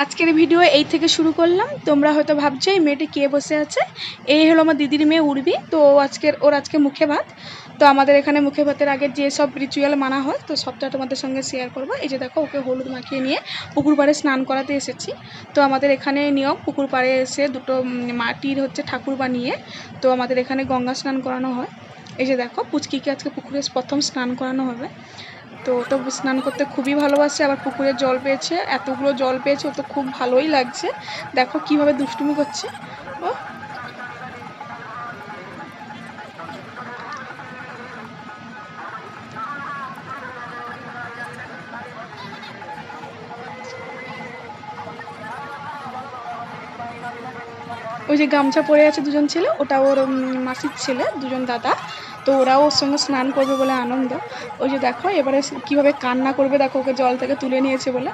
আজকের ভিডিও এই থেকে শুরু করলাম। তোমরা হয়তো ভাবছো এই মেয়েটি কে বসে আছে। এই হলো আমার দিদির মেয়ে উর্বি। তো ওর আজকে মুখে ভাত। তো আমাদের এখানে মুখে ভাতের আগে যে সব রিচুয়াল মানা হয় তো সবটা তোমাদের সঙ্গে শেয়ার করব। এই যে দেখো ওকে হলুদ মাখিয়ে নিয়ে পুকুর পাড়ে স্নান করাতে এসেছি। তো আমাদের এখানে নিয়ম পুকুর পাড়ে এসে দুটো মাটির ঠাকুর বানিয়ে তো আমাদের এখানে গঙ্গা স্নান করানো হয়। এই যে দেখো পুচকিকে আজকে পুকুরে প্রথম স্নান করানো হবে। তো ও তো স্নান করতে খুবই ভালোবাসে, আবার পুকুরে জল পেয়েছে, এতগুলো জল পেয়েছে, ও তো খুব ভালোই লাগছে। দেখো কিভাবে দুষ্টুমি করছে ও। ওই যে গামছা পরে আছে দুজন ছেলে, ওটা ওর মাসির ছেলে, দুজন দাদা। তো ওরাও ওর সঙ্গে স্নান করবে বলে আনন্দ। ওই যে দেখো এবারে কিভাবে কান্না করবে, দেখো ওকে জল থেকে তুলে নিয়েছে বলে।